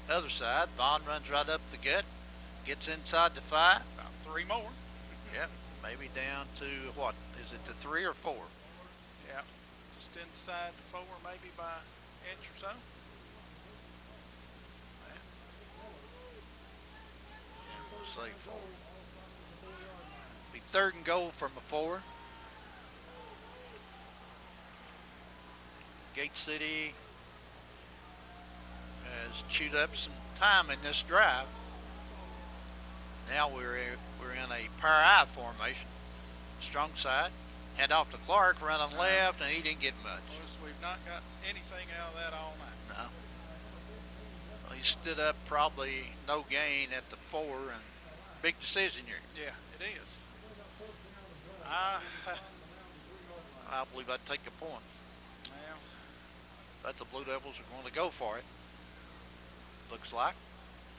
Other side, Vaughn runs right up the gut, gets inside the 5. About 3 more. Yep, maybe down to what? Is it the 3 or 4? Yep, just inside the 4, maybe by an inch or so. We'll say 4. Be 3rd and goal from a 4. Gate City has chewed up some time in this drive. Now we're in a power I formation. Strong side. Hand off to Clark, running left, and he didn't get much. We've not got anything out of that all night. No. Well, he stood up probably no gain at the 4, and big decision here. Yeah, it is. I believe I'd take a point. Well, But the Blue Devils are going to go for it. Looks like.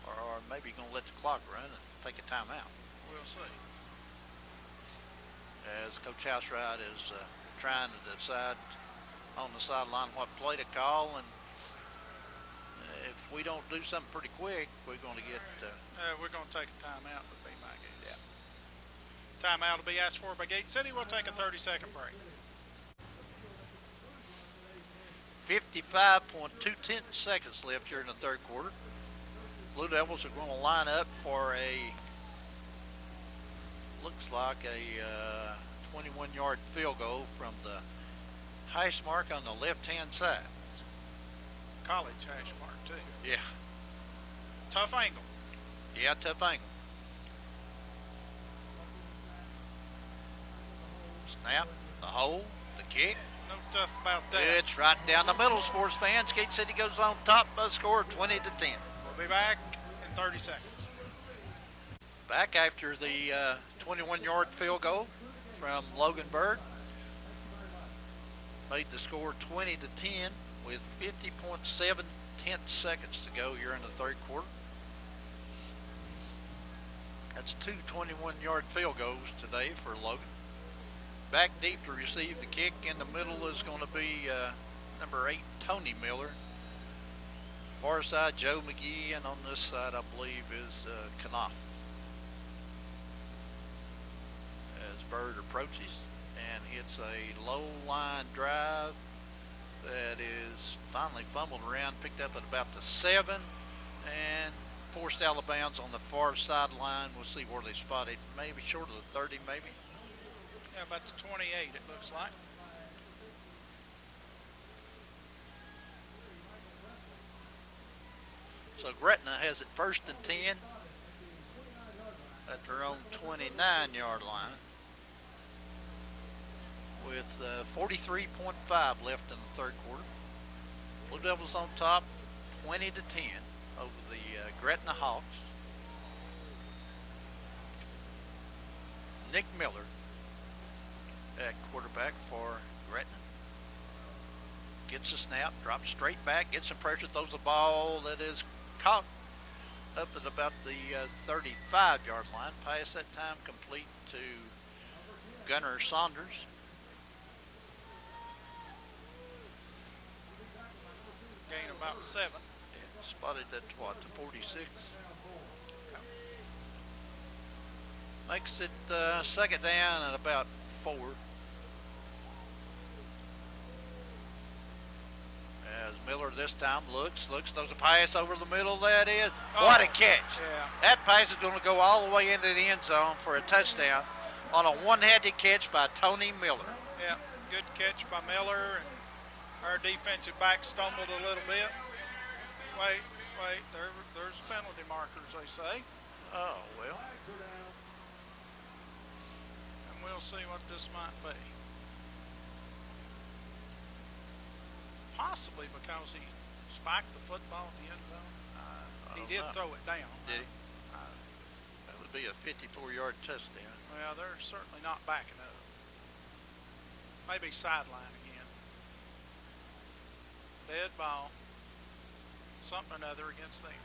Or maybe going to let the clock run and take a timeout. we'll see. As Coach Housewright is trying to decide on the sideline what play to call, and if we don't do something pretty quick, we're going to get. We're going to take a timeout, would be my guess. Yeah. Timeout will be asked for by Gate City. We'll take a 30-second break. 55.2 seconds left here in the 3rd quarter. Blue Devils are going to line up for looks like a 21-yard field goal from the hash mark on the left-hand side. College hash mark, too. Yeah. Tough angle. Yeah, tough angle. Snap, the hole, the kick. No tough about that. It's right down the middle, sports fans. Gate City goes on top by a score of 20-10. We'll be back in 30 seconds. Back after the 21-yard field goal from Logan Bird. Made the score 20-10 with 50.7 seconds to go here in the 3rd quarter. That's 2 21-yard field goals today for Logan. Back deep to receive the kick. In the middle is going to be number 8, Tony Miller. Far side, Joe McGee, and on this side, I believe, is Knopf. As Bird approaches and hits a low line drive that is finally fumbled around, picked up at about the 7, and forced out of bounds on the far sideline. We'll see where they spot it. Maybe short of the 30, maybe. Yeah, about the 28, it looks like. So Gretna has it 1st and 10 at their own 29-yard line with 43.5 left in the 3rd quarter. Blue Devils on top 20-10 over the Gretna Hawks. Nick Miller at quarterback for Gretna. Gets a snap, drops straight back, gets some pressure, throws the ball that is caught up at about the 35-yard line. Pass that time complete to Gunnar Saunders. Gain about 7. Yeah, spotted at what, the 46? Makes it 2nd down and about 4. As Miller this time looks, throws a pass over the middle. That is, what a catch. Yeah. That pass is going to go all the way into the end zone for a touchdown on a one-handed catch by Tony Miller. Yeah, good catch by Miller, and our defensive back stumbled a little bit. Wait, there's penalty markers, they say. Oh, well. And we'll see what this might be. Possibly because he spiked the football at the end zone. He did throw it down. Did he? That would be a 54-yard touchdown. Well, they're certainly not backing up. Maybe sideline again. Dead ball. Something or other against them.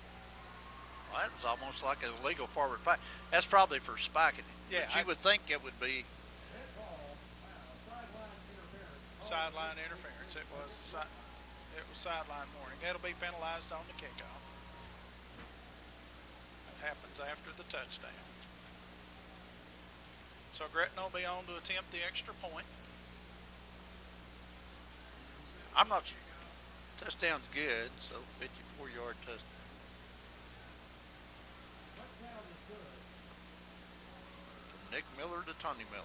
Well, that was almost like an illegal forward pass. That's probably for spiking it. Yeah, But you would think it would be. Sideline interference. It was sideline warning. It'll be penalized on the kickoff. happens after the touchdown. So Gretna will be on to attempt the extra point. I'm not. Touchdown's good, so 54-yard touchdown. From Nick Miller to Tony Miller.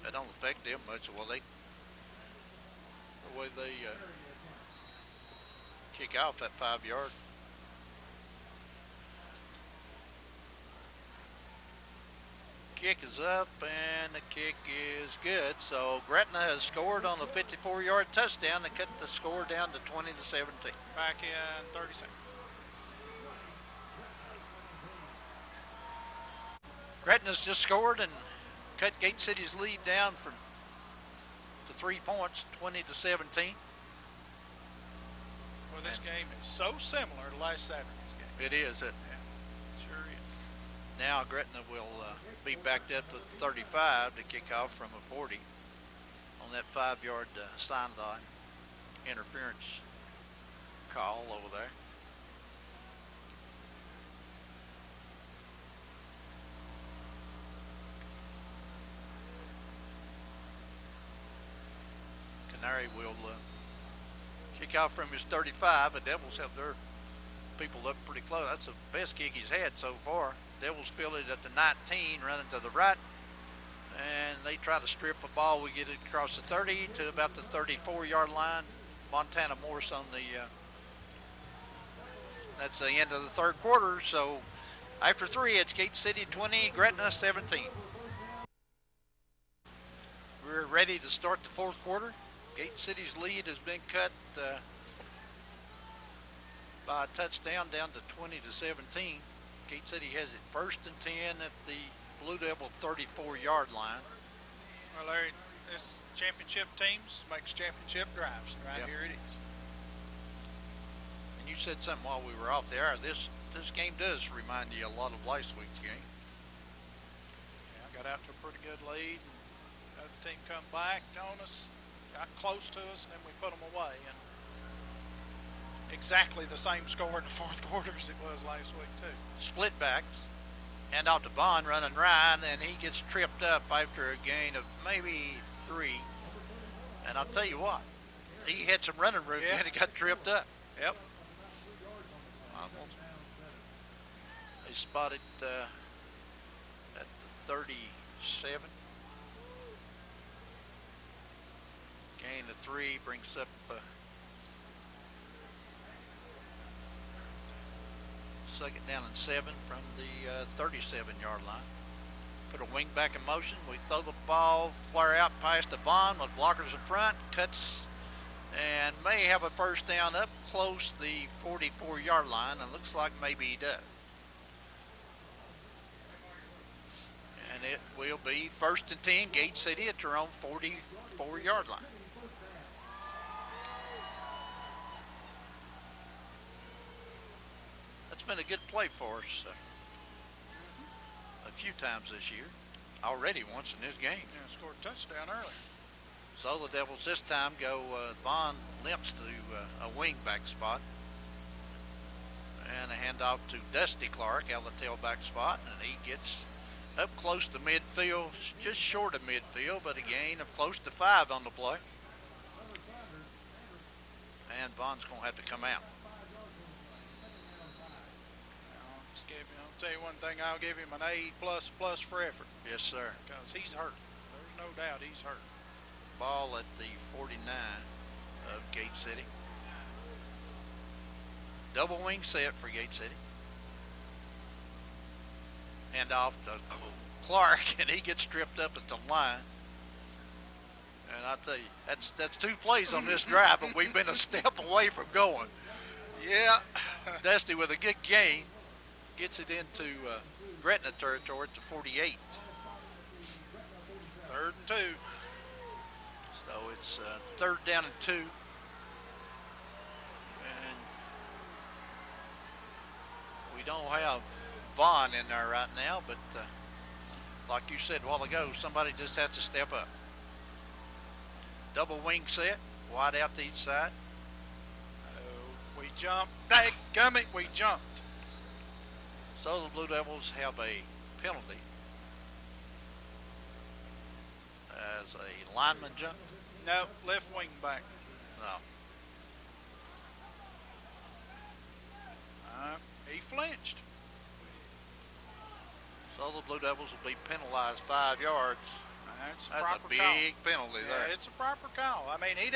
That don't affect them much. Well, the way they kick off that 5-yard. Kick is up, and the kick is good. So Gretna has scored on the 54-yard touchdown to cut the score down to 20-17. Back in 30 seconds. Gretna's just scored and cut Gate City's lead down to 3 points, 20-17. Well, this game is so similar to last Saturday's game. It is. Yeah, it sure is. Now Gretna will be backed up to 35 to kick off from a 40 on that 5-yard sideline interference call over there. Canary will kick off from his 35. The Devils have their people up pretty close. That's the best kick he's had so far. Devils field it at the 19, running to the right, and they try to strip a ball. We get it across the 30 to about the 34-yard line. Montana Morse on the that's the end of the third quarter. So after 3, it's Gate City 20, Gretna 17. We're ready to start the fourth quarter. Gate City's lead has been cut by a touchdown down to 20-17. Gate City has it 1st and 10 at the Blue Devil 34-yard line. Well, Larry, this championship teams makes championship drives. Right Yep. Here it is. And you said something while we were off the air. This game does remind you a lot of last week's game. Yeah, got out to a pretty good lead. And the other team come back on us, got close to us, and then we put them away. And exactly the same score in the fourth quarter as it was last week, too. Split backs. Hand off to Vaughn running right, and he gets tripped up after a gain of maybe 3. And I'll tell you what, he had some running room and he got tripped up. Yep. They spotted at the 37. Gain of 3 brings up 2nd down and 7 from the 37-yard line. Put a wing back in motion. We throw the ball, flare out past the Vaughn with blockers in front, cuts, and may have a first down up close the 44-yard line, and looks like maybe he does. And it will be 1st and 10, Gate City at their own 44-yard line. That's been a good play for us a few times this year. Already once in this game. Yeah, scored a touchdown early. So the Devils this time go Vaughn limps to a wing back spot. And a handoff to Dusty Clark out of the tailback spot. And he gets up close to midfield, just short of midfield, but a gain of close to 5 on the play. And Vaughn's going to have to come out. I'll tell you one thing, I'll give him an A++ for effort. Yes, sir. Because he's hurt. There's no doubt he's hurt. Ball at the 49 of Gate City. Double wing set for Gate City. Hand off to Clark, and he gets tripped up at the line. And I tell you, that's 2 plays on this drive, but we've been a step away from going. Yeah. Dusty with a good gain gets it into Gretna territory at the 48. 3rd and 2. So it's 3rd down and 2. And we don't have Vaughn in there right now, but like you said a while ago, somebody just has to step up. Double wing set, wide out to each side. Oh, we jumped. Dadgummit, we jumped. So the Blue Devils have a penalty as a lineman jump. No, left wing back. No. He flinched. So the Blue Devils will be penalized 5 yards. That's That's proper a big call. penalty there. Yeah, it's a proper call. I mean, he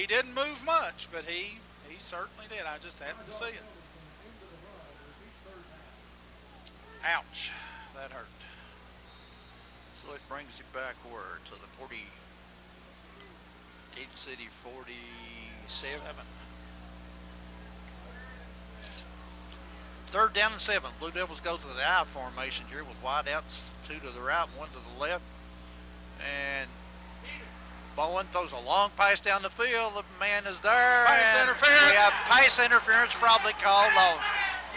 didn't move much, but he certainly did. I just happened to see it. Ouch, that hurt. So it brings it backward to the 40, Gate City 47. 3rd down and 7. Blue Devils go to the I formation here with wide outs, 2 to the right, 1 to the left. And Bowen throws a long pass down the field. The man is there. Pass interference. We have pass interference probably called on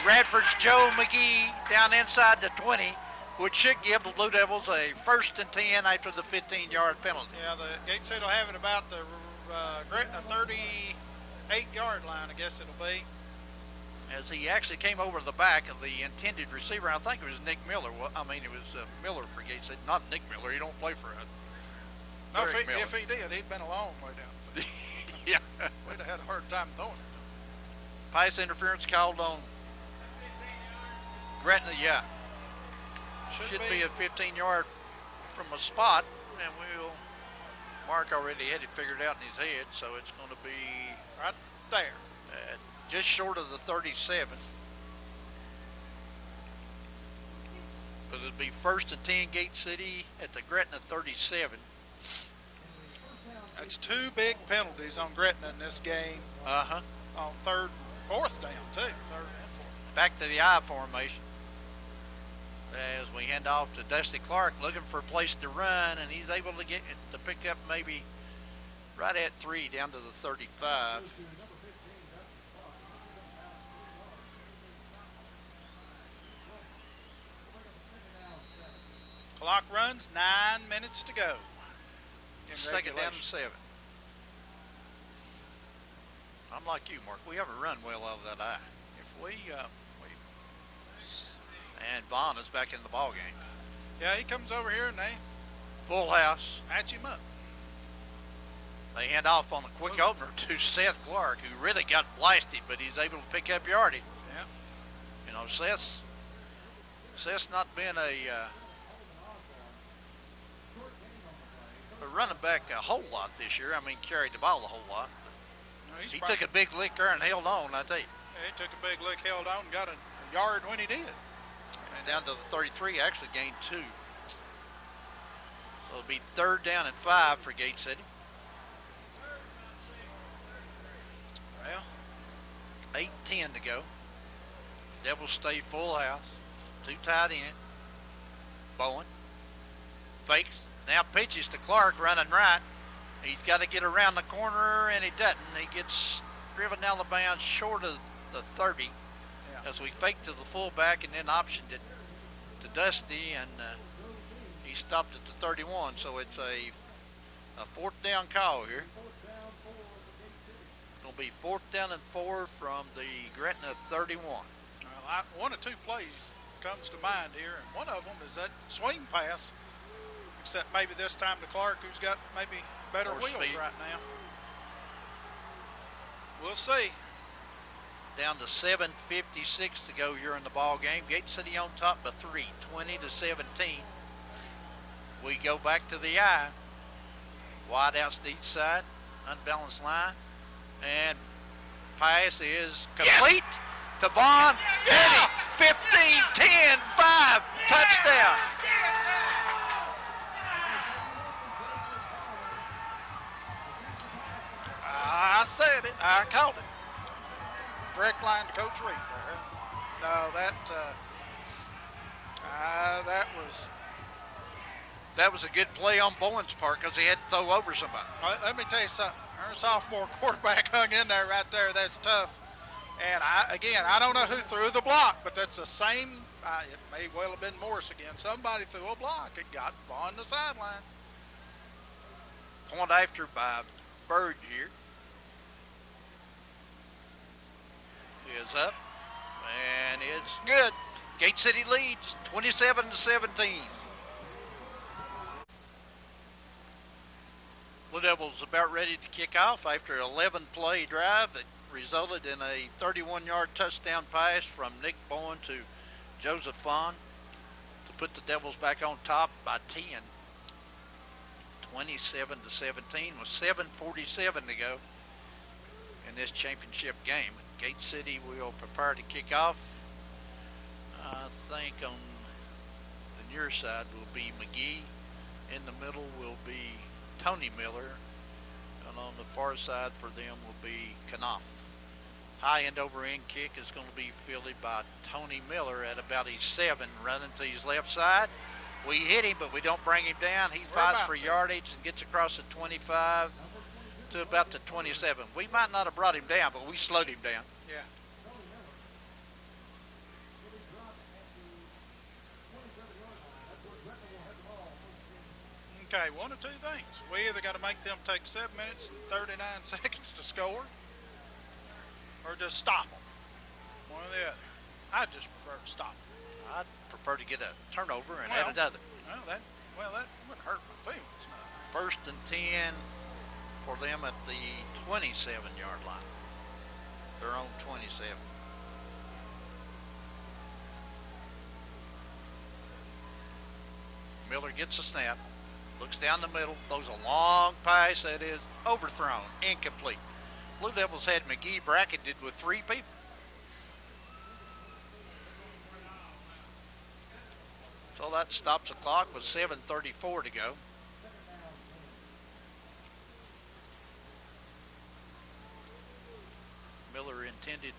Radford's Joe McGee down inside the 20, which should give the Blue Devils a 1st and 10 after the 15-yard penalty. Yeah, the Gate City will have it about the Gretna 38-yard line, I guess it'll be. As he actually came over the back of the intended receiver. I think it was Nick Miller. I mean, it was Miller for Gate City, not Nick Miller. He don't play for us. No, if he did, he'd been a long way down. Yeah. We'd have had a hard time throwing it. Pass interference called on Gretna, yeah. Should be a 15-yard from a spot, and Mark already had it figured out in his head, so it's going to be right there. Just short of the 37. But it'll be 1st and 10 Gate City at the Gretna 37. That's 2 big penalties on Gretna in this game. Uh-huh. On 3rd and 4th down, too. 3rd and 4th. Back to the I formation. As we hand off to Dusty Clark, looking for a place to run, and he's able to pick up maybe right at 3 down to the 35. Clock runs, 9 minutes to go. 2nd down and 7. I'm like you, Mark. We haven't run well out of that eye. If we and Vaughn is back in the ball game. Yeah, he comes over here and they Full house. patch him up. They hand off on a quick opener to Seth Clark, who really got blasted, but he's able to pick up yardage. Yeah. You know, Seth's not been a running back a whole lot this year. I mean, carried the ball a whole lot. No, He took a big lick there and held on, I tell you. Yeah, he took a big lick, held on, and got a yard when he did. And down to the 33, actually gained 2. So it'll be 3rd down and 5 for Gate City. Well, 8:10 to go. Devils stay full house. 2 tight end. Bowen fakes. Now pitches to Clark running right. He's got to get around the corner, and he doesn't. He gets driven down the bounds short of the 30. yeah. As we fake to the fullback and then optioned it to Dusty, and he stopped at the 31. So it's a 4th down call here. It'll be 4th down and 4 from the Gretna 31. Well, one or two plays comes to mind here, and one of them is that swing pass. Except maybe this time to Clark, who's got maybe better More wheels speed. right now. We'll see. Down to 7:56 to go here in the ball game. Gate City on top by 3, 20-17. We go back to the I. Wide outs to each side, unbalanced line, and pass is complete to Vaughn. Yeah! 15, 10, 5, touchdown. I said it. I called it. Direct line to Coach Reed there. No, that That was a good play on Bowen's part because he had to throw over somebody. let me tell you something. Our sophomore quarterback hung in there right there. That's tough. And I don't know who threw the block, but that's the same. It may well have been Morris again. Somebody threw a block. It got on the sideline. point after by Bird here. Is up, and it's good. Gate City leads 27-17. Blue Devils about ready to kick off after an 11-play drive that resulted in a 31-yard touchdown pass from Nick Bowen to Joseph Vaughn to put the Devils back on top by 10. 27-17 with 7:47 to go in this championship game. Gate City will prepare to kick off. I think on the near side will be McGee. In the middle will be Tony Miller. And on the far side for them will be Knopf. High end over end kick is going to be fielded by Tony Miller at about his 7, running to his left side. We hit him, but we don't bring him down. He fights for yardage and gets across the 25 to about the 27. We might not have brought him down, but we slowed him down. Yeah. Okay, one of two things. We either got to make them take 7 minutes and 39 seconds to score, or just stop them. One or the other. I just prefer to stop them. I'd prefer to get a turnover and add another. That wouldn't hurt my feelings. No. 1st and 10 for them at the 27-yard line. Their own 27. Miller gets a snap, looks down the middle, throws a long pass that is overthrown, incomplete. Blue Devils had McGee bracketed with 3 people. So that stops the clock with 7:34 to go. Miller intended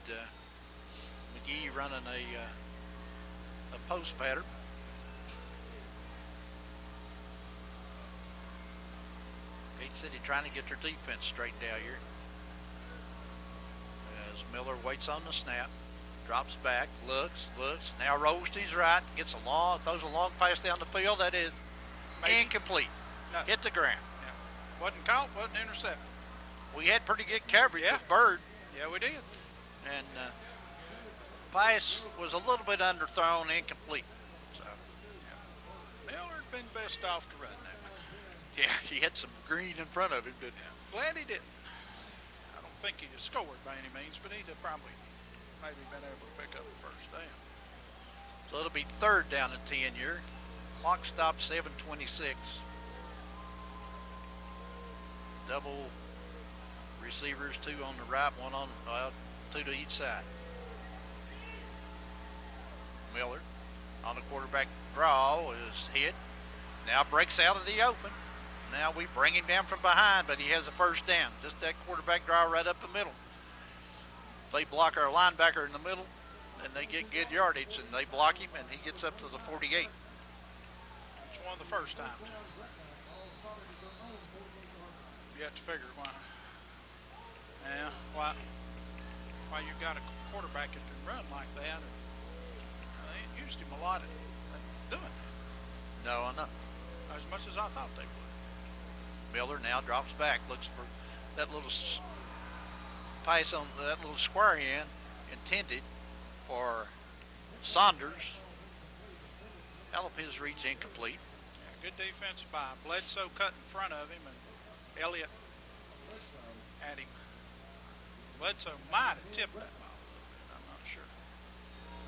McGee running a post pattern. Gate City trying to get their defense straightened out here. As Miller waits on the snap. Drops back, looks, now rolls to his right, throws a long pass down the field. That is incomplete. No. Hit the ground. Yeah. Wasn't caught, wasn't intercepted. We had pretty good coverage with Bird. Yeah, we did. And pass was a little bit underthrown, incomplete. So Miller'd been best off to run that one. Yeah, he had some green in front of him, didn't he? Glad he didn't. I don't think he'd have scored by any means, but he'd have probably maybe been able to pick up the 1st down. So it'll be 3rd down and 10 here. Clock stops 7:26. Double receivers, 2 on the right, 1 on 2 to each side. Miller on the quarterback draw is hit. Now breaks out of the open. Now we bring him down from behind, but he has a 1st down. Just that quarterback draw right up the middle. They block our linebacker in the middle, and they get good yardage, and they block him, and he gets up to the 48. It's one of the first times. You have to figure why. Yeah, why you got a quarterback that can run like that. And they ain't used him a lot at doing that. No, I know. As much as I thought they would. Miller now drops back, looks for that little pass on that little square end intended for Saunders. Help his reach incomplete. Yeah, good defense by Bledsoe cut in front of him and Elliott at him. Bledsoe might have tipped that ball. I'm not sure.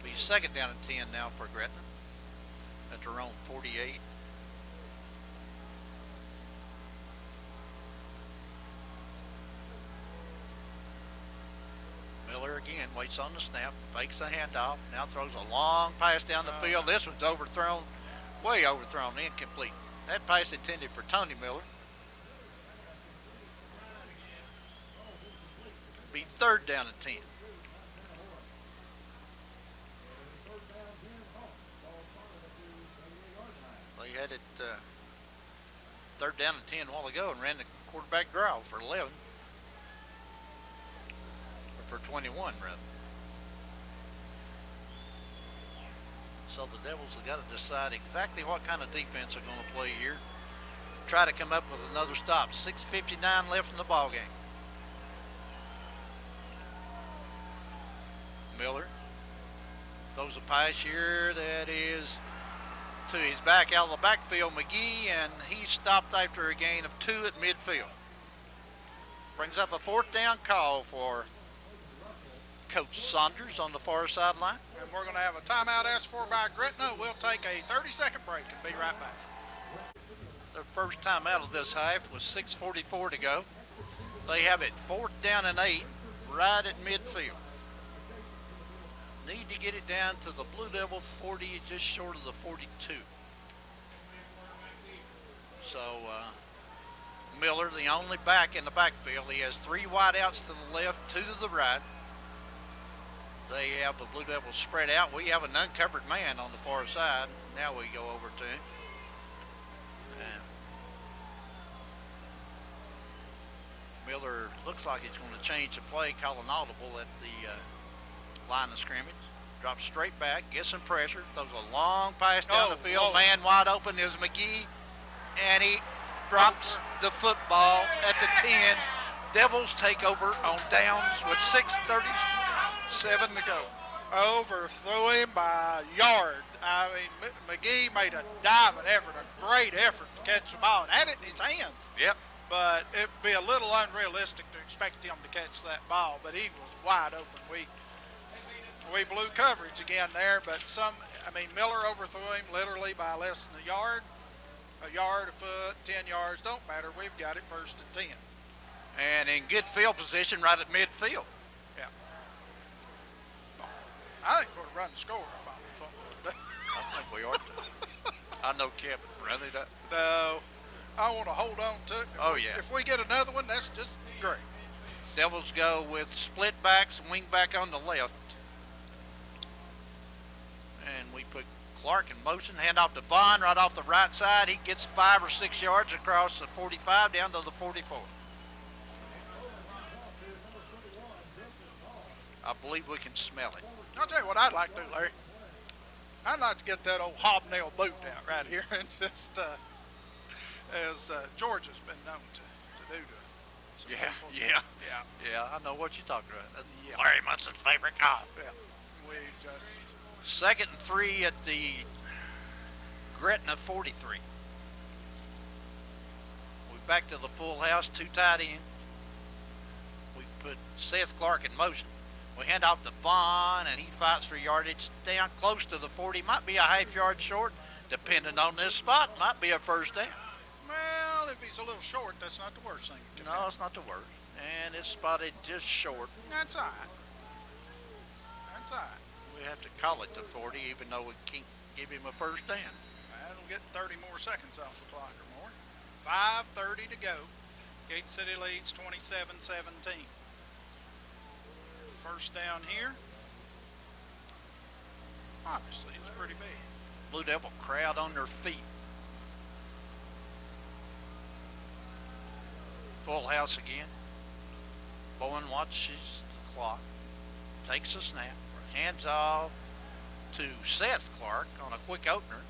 Be 2nd down and 10 now for Gretna at their own 48. Miller again waits on the snap, fakes the handoff, now throws a long pass down the field. This one's overthrown, way overthrown, incomplete. That pass intended for Tony Miller. Be 3rd down and 10. They had it 3rd down and 10 a while ago and ran the quarterback draw for 11. For 21 rather. So the Devils have got to decide exactly what kind of defense they're going to play here. try to come up with another stop. 6:59 left in the ball game. Miller throws a pass here that is to his back out of the backfield, McGee, and he's stopped after a gain of 2 at midfield. Brings up a 4th down call for Coach Saunders on the far sideline. And we're going to have a timeout asked for by Gretna. We'll take a 30-second break and be right back. Their first time out of this half was 6:44 to go. They have it 4th down and 8 right at midfield. Need to get it down to the Blue Devil 40, just short of the 42. So Miller, the only back in the backfield, he has 3 wideouts to the left, 2 to the right. They have the Blue Devils spread out. We have an uncovered man on the far side. Now we go over to him. Miller looks like he's going to change the play, call an audible at the line of scrimmage. Drops straight back, gets some pressure, throws a long pass down the field. Man wide open is McGee, and he drops the football at the 10. Devils take over on downs with 6:37 to go. Overthrew him by a yard. I mean, McGee made a diving effort, a great effort to catch the ball and had it in his hands. Yep. But it'd be a little unrealistic to expect him to catch that ball, but he was wide open. We blew coverage again there, but Miller overthrew him literally by less than a yard, a foot, 10 yards, don't matter. We've got it 1st and 10. And in good field position right at midfield. Yeah. I think we're going to run the score. I think we are too. I know Kevin run it up. No, I want to hold on to it. If we get another one, that's just great. Devils go with split backs, wing back on the left. And we put Clark in motion, hand off to Vaughn right off the right side. He gets 5 or 6 yards across the 45 down to the 44. I believe we can smell it. I'll tell you what I'd like to do, Larry. I'd like to get that old hobnail boot out right here and just, as Georgia's been known to do to some people. Yeah, I know what you're talking about. That's Yeah. Larry Munson's favorite call. Yeah. We just... 2nd and 3 at the Gretna 43. We back to the full house, 2 tight ends. We put Seth Clark in motion. We hand off to Vaughn, and he fights for yardage down close to the 40. Might be a half yard short, depending on this spot. Might be a 1st down. Well, if he's a little short, that's not the worst thing. No, it's not the worst. And it's spotted just short. That's all right. That's all right. We have to call it to 40, even though we can't give him a 1st down. That'll get 30 more seconds off the clock or more. 5:30 to go. Gate City leads 27-17. 1st down here. Obviously, it's pretty big. Blue Devil crowd on their feet. Full house again. Bowen watches the clock. Takes a snap. Hands off to Seth Clark on a quick opener.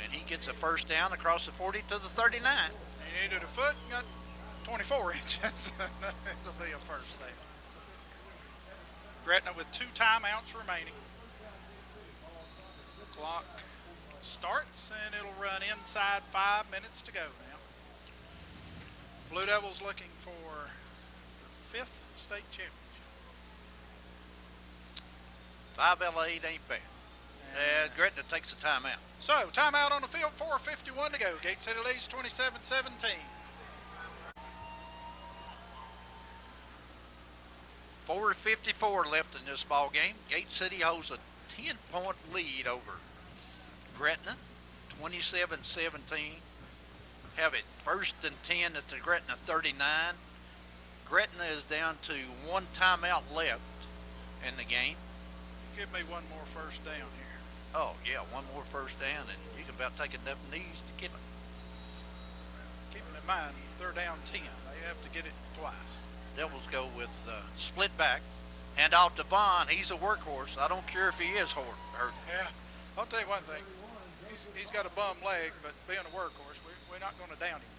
And he gets a 1st down across the 40 to the 39. He needed a foot and got 24 inches. It'll be a 1st down. Gretna with 2 timeouts remaining. Clock starts and it'll run inside 5 minutes to go now. Blue Devils looking for their 5th state championship. 5L8 ain't bad. Gretna takes a timeout. So, timeout on the field, 4:51 to go. Gate City leads 27-17. 4:54 left in this ball game. Gate City holds a 10-point lead over Gretna, 27-17. Have it 1st and 10 at the Gretna 39. Gretna is down to 1 timeout left in the game. Give me one more 1st down here. Oh, yeah, 1 more 1st down, and you can about take enough knees to kill it. Keeping in mind, they're down 10. They have to get it twice. Devils go with split back. Hand off to Vaughn. He's a workhorse. I don't care if he is hurt. Yeah, I'll tell you one thing. He's got a bum leg, but being a workhorse, we we're not going to down him.